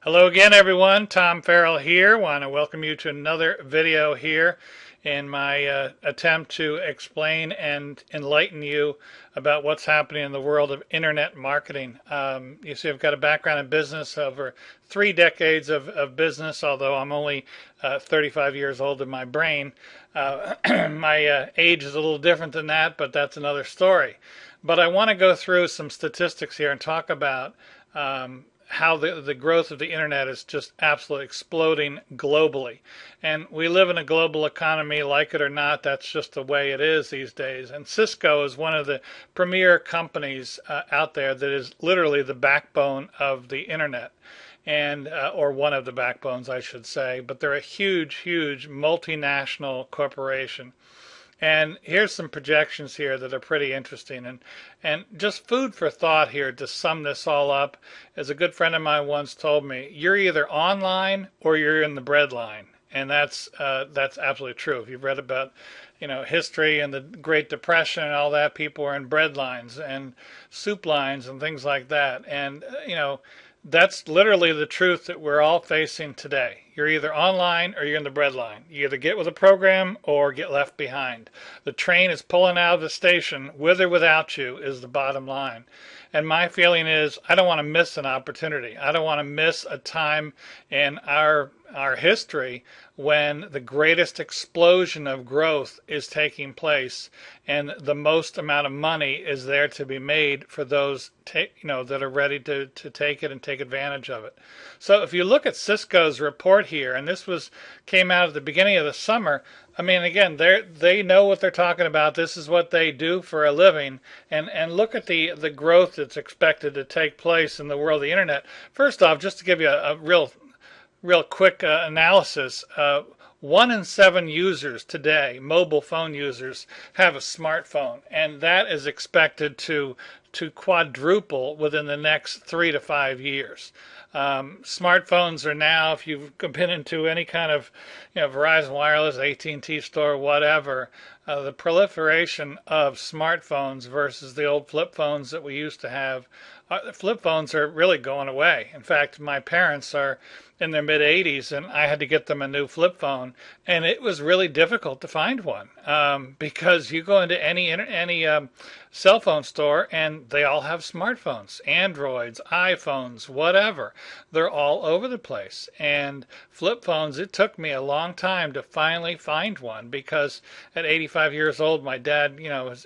Hello again, everyone. Tom Farrell here. Want to welcome you to another video here in my attempt to explain and enlighten you about what's happening in the world of internet marketing. You see, I've got a background in business, over 3 decades of business, although I'm only 35 years old in my brain. My age is a little different than that, but that's another story. But I want to go through some statistics here and talk about how the growth of the internet is just absolutely exploding globally. And we live in a global economy, like it or not. That's just the way it is these days. And Cisco is one of the premier companies out there that is literally the backbone of the internet. And or one of the backbones, I should say. But they're a huge multinational corporation. And here's some projections here that are pretty interesting, and just food for thought here to sum this all up. As a good friend of mine once told me, you're either online or you're in the breadline, and that's absolutely true. If you've read about history and the Great Depression and all that, people were in bread lines and soup lines and things like that, and that's literally the truth that we're all facing today. You're either online or you're in the breadline. You either get with a program or get left behind. The train is pulling out of the station, with or without you, is the bottom line. And my feeling is I don't want to miss an opportunity. I don't want to miss a time in our history when the greatest explosion of growth is taking place and the most amount of money is there to be made for those that are ready to take it and take advantage of it. So if you look at Cisco's report here, and this came out at the beginning of the summer, I mean, again, they know what they're talking about. This is what they do for a living. And look at the growth that's expected to take place in the world of the internet. First off, just to give you a real quick analysis, 1 in 7 users today, mobile phone users, have a smartphone, and that is expected to quadruple within the next 3 to 5 years. Smartphones are now, if you've been into any kind of Verizon Wireless, AT&T store, whatever, the proliferation of smartphones versus the old flip phones that we used to have, flip phones are really going away. In fact, my parents are in their mid-80s, and I had to get them a new flip phone, and it was really difficult to find one because you go into any cell phone store, and they all have smartphones, Androids, iPhones, whatever. They're all over the place. And flip phones, it took me a long time to finally find one because at 85 years old, my dad,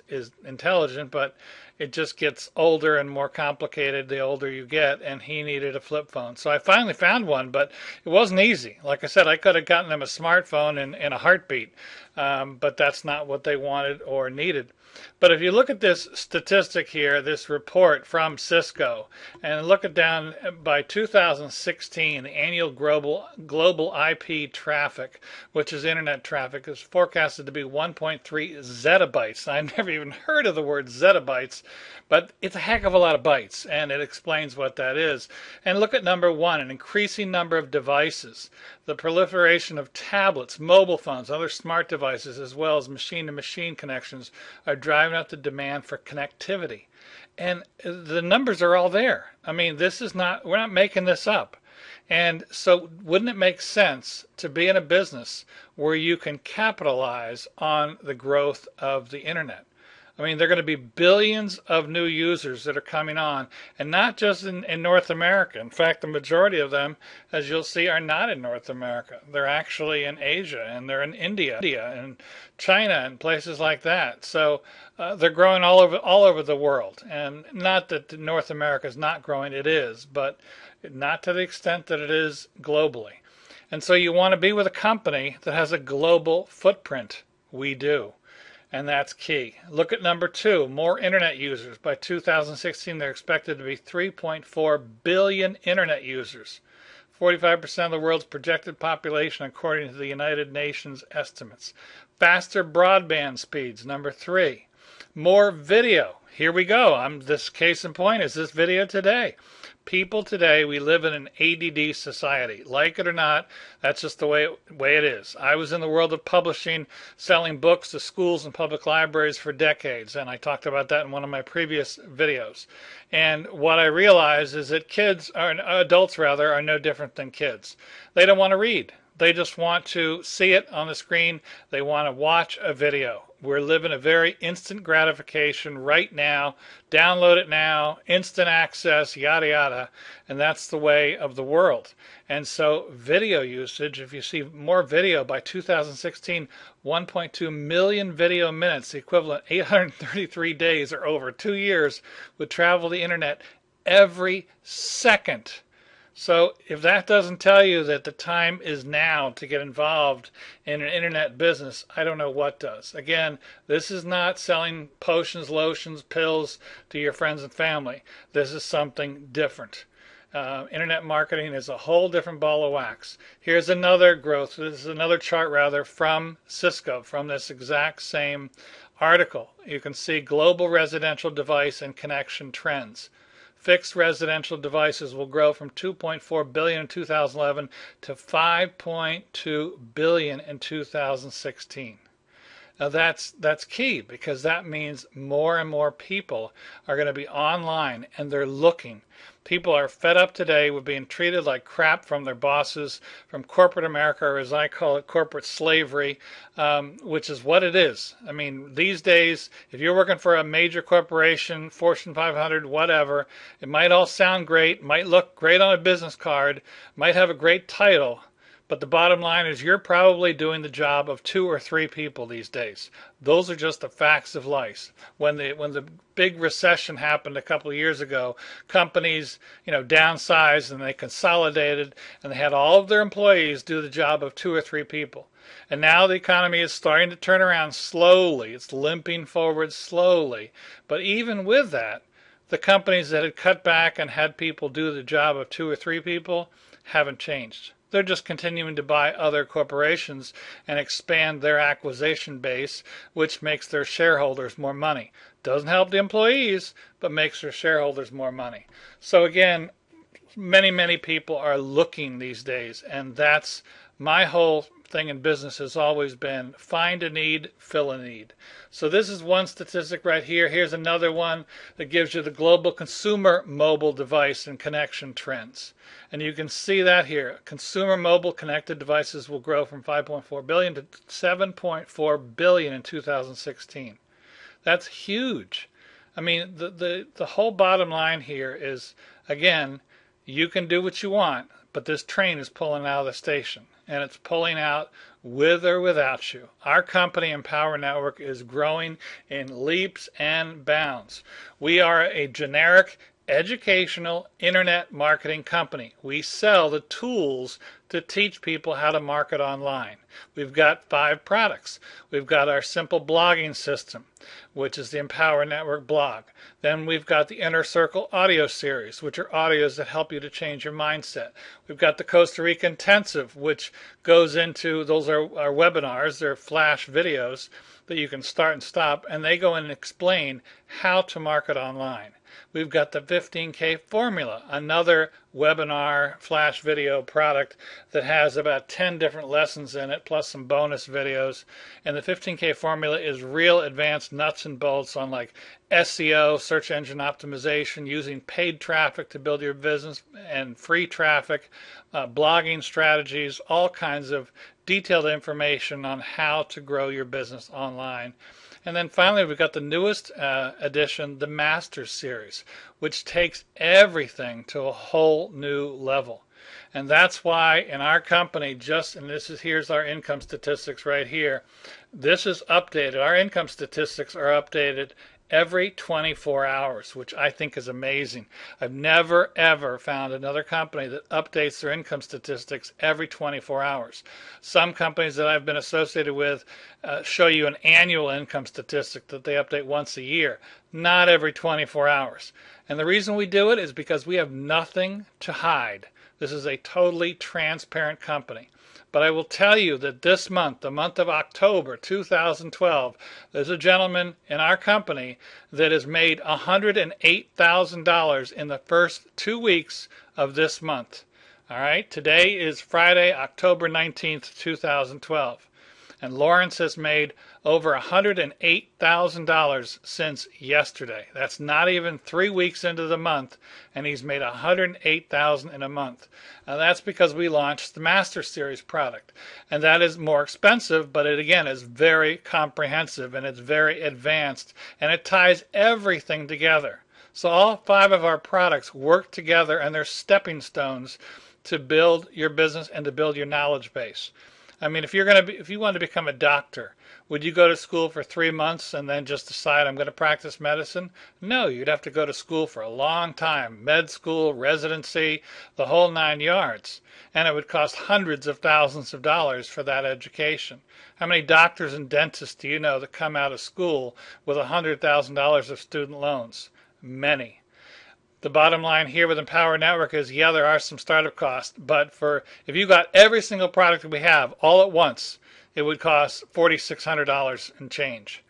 is intelligent, but it just gets older and more complicated the older you get, and he needed a flip phone. So I finally found one, but it wasn't easy. Like I said, I could have gotten them a smartphone in a heartbeat, but that's not what they wanted or needed. But if you look at this statistic here, this report from Cisco, and look at down by 2016, the annual global IP traffic, which is internet traffic, is forecasted to be 1.3 zettabytes. I've never even heard of the word zettabytes, but it's a heck of a lot of bytes, and it explains what that is. And look at number 1, an increasing number of devices. The proliferation of tablets, mobile phones, other smart devices, as well as machine-to-machine connections are driving up the demand for connectivity. And the numbers are all there. I mean, we're not making this up. And so wouldn't it make sense to be in a business where you can capitalize on the growth of the internet? I mean, there are going to be billions of new users that are coming on, and not just in North America. In fact, the majority of them, as you'll see, are not in North America. They're actually in Asia, and they're in India and China and places like that. So they're growing all over the world. And not that North America is not growing, it is, but not to the extent that it is globally. And so you want to be with a company that has a global footprint. We do. And that's key. Look at number 2, more internet users. By 2016, they're expected to be 3.4 billion internet users, 45% of the world's projected population according to the United Nations estimates. Faster broadband speeds, number 3. More video. Here we go. This case in point is this video today. People today, we live in an ADD society. Like it or not, that's just the way it is. I was in the world of publishing, selling books to schools and public libraries for decades, and I talked about that in one of my previous videos. And what I realized is that adults rather, are no different than kids. They don't want to read. They just want to see it on the screen. They want to watch a video. We're living a very instant gratification right now. Download it now, instant access, yada yada. And that's the way of the world. And so video usage, if you see more video by 2016, 1.2 million video minutes, the equivalent 833 days or over 2 years, would travel the internet every second. So if that doesn't tell you that the time is now to get involved in an internet business, I don't know what does. Again, this is not selling potions, lotions, pills to your friends and family. This is something different. Internet marketing is a whole different ball of wax. Here's another growth. This is another chart rather from Cisco, from this exact same article. You can see global residential device and connection trends. Fixed residential devices will grow from 2.4 billion in 2011 to 5.2 billion in 2016. Now that's key, because that means more and more people are going to be online and they're looking. People are fed up today with being treated like crap from their bosses, from corporate America, or as I call it, corporate slavery, which is what it is. I mean, these days, if you're working for a major corporation, Fortune 500, whatever, it might all sound great, might look great on a business card, might have a great title, but the bottom line is you're probably doing the job of 2 or 3 people these days. Those are just the facts of life. When the big recession happened a couple of years ago, companies, downsized and they consolidated, and they had all of their employees do the job of 2 or 3 people. And now the economy is starting to turn around slowly. It's limping forward slowly. But even with that, the companies that had cut back and had people do the job of 2 or 3 people haven't changed. They're just continuing to buy other corporations and expand their acquisition base, which makes their shareholders more money. Doesn't help the employees, but makes their shareholders more money. So again, many people are looking these days, and that's my whole thing in business has always been find a need, fill a need. So this is one statistic right here. Here's another one that gives you the global consumer mobile device and connection trends. And you can see that here. Consumer mobile connected devices will grow from 5.4 billion to 7.4 billion in 2016. That's huge. I mean, the whole bottom line here is, again, you can do what you want, but this train is pulling out of the station, and it's pulling out with or without you. Our company, Empower Network, is growing in leaps and bounds. We are a generic educational internet marketing company. We sell the tools to teach people how to market online. We've got 5 products. We've got our simple blogging system, which is the Empower Network blog. Then we've got the Inner Circle audio series, which are audios that help you to change your mindset. We've got the Costa Rica Intensive, which goes into, those are our webinars, they're flash videos that you can start and stop, and they go in and explain how to market online. We've got the 15K formula, another webinar flash video product that has about 10 different lessons in it, plus some bonus videos. And the 15K formula is real advanced nuts and bolts on like SEO, search engine optimization, using paid traffic to build your business, and free traffic, blogging strategies, all kinds of detailed information on how to grow your business online. And then finally, we've got the newest edition, the Masters Series, which takes everything to a whole new level. And that's why in our company, here's our income statistics right here. This is updated. Our income statistics are updated every 24 hours, which I think is amazing. I've never, ever found another company that updates their income statistics every 24 hours. Some companies that I've been associated with show you an annual income statistic that they update once a year, not every 24 hours. And the reason we do it is because we have nothing to hide. This is a totally transparent company. But I will tell you that this month, the month of October 2012, there's a gentleman in our company that has made $108,000 in the first 2 weeks of this month. All right, today is Friday, October 19th, 2012. And Lawrence has made over $108,000 since yesterday. That's not even 3 weeks into the month, and he's made $108,000 in a month. Now that's because we launched the Master Series product, and that is more expensive, but it again is very comprehensive and it's very advanced, and it ties everything together. So all 5 of our products work together, and they're stepping stones to build your business and to build your knowledge base. I mean, if you want to become a doctor, would you go to school for 3 months and then just decide I'm going to practice medicine? No, you'd have to go to school for a long time, med school, residency, the whole 9 yards. And it would cost hundreds of thousands of dollars for that education. How many doctors and dentists do you know that come out of school with $100,000 of student loans? Many. The bottom line here with Empower Network is, yeah, there are some startup costs, but if you got every single product that we have all at once, it would cost $4,600 and change.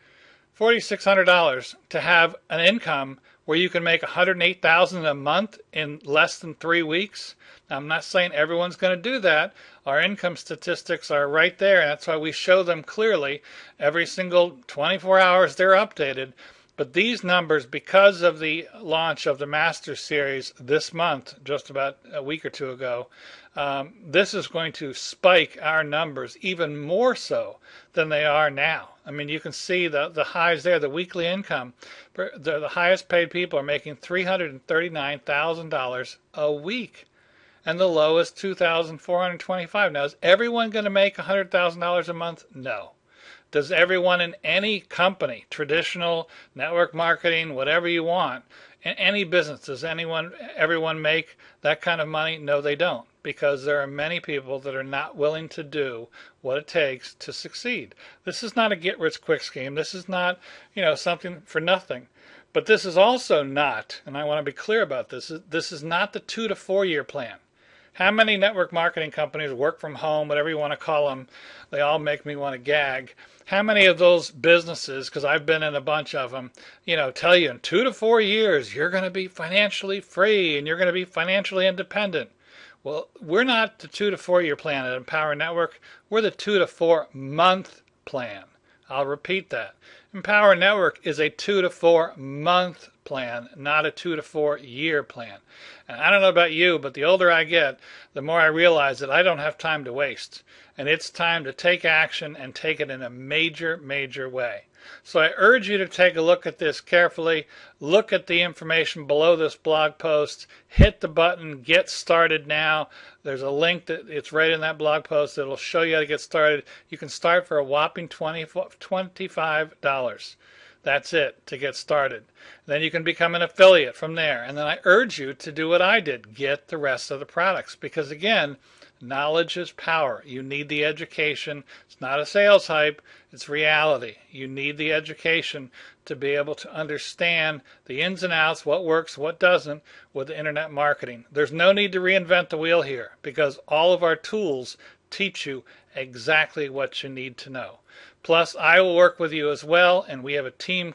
$4,600 to have an income where you can make $108,000 a month in less than 3 weeks. Now, I'm not saying everyone's going to do that. Our income statistics are right there, and that's why we show them clearly. Every single 24 hours they're updated. But these numbers, because of the launch of the Master Series this month, just about a week or 2 ago, this is going to spike our numbers even more so than they are now. I mean, you can see the highs there, the weekly income. The highest paid people are making $339,000 a week, and the lowest $2,425. Now, is everyone going to make $100,000 a month? No. Does everyone in any company, traditional, network marketing, whatever you want, in any business, does everyone make that kind of money? No, they don't, because there are many people that are not willing to do what it takes to succeed. This is not a get-rich-quick scheme. This is not, something for nothing. But this is also not, and I want to be clear about this, this is not the 2 to 4 year plan. How many network marketing companies, work from home, whatever you want to call them, they all make me want to gag. How many of those businesses, because I've been in a bunch of them, tell you in 2 to 4 years you're going to be financially free and you're going to be financially independent? Well, we're not the 2 to 4 year plan at Empower Network. We're the 2 to 4 month plan. I'll repeat that. Empower Network is a 2 to 4 month plan, not a 2 to 4 year plan. And I don't know about you, but the older I get, the more I realize that I don't have time to waste. And it's time to take action and take it in a major, major way. So I urge you to take a look at this carefully. Look at the information below this blog post. Hit the button, get started now. There's a link it's right in that blog post that'll show you how to get started. You can start for a whopping $25. That's it to get started. Then you can become an affiliate from there. And then I urge you to do what I did. Get the rest of the products. Because again, knowledge is power. You need the education. It's not a sales hype. It's reality. You need the education to be able to understand the ins and outs, what works, what doesn't with internet marketing. There's no need to reinvent the wheel here, because all of our tools teach you exactly what you need to know. Plus, I will work with you as well, and we have team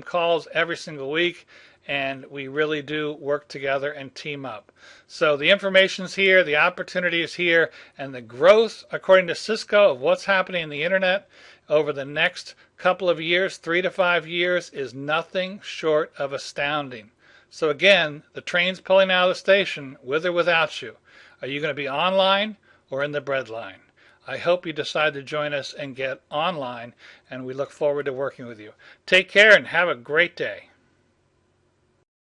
calls every single week, and we really do work together and team up. So the information's here, the opportunity is here, and the growth, according to Cisco, of what's happening in the internet over the next couple of years, 3 to 5 years, is nothing short of astounding. So again, the train's pulling out of the station, with or without you. Are you going to be online or in the Breadline? I hope you decide to join us and get online, and we look forward to working with you. Take care and have a great day.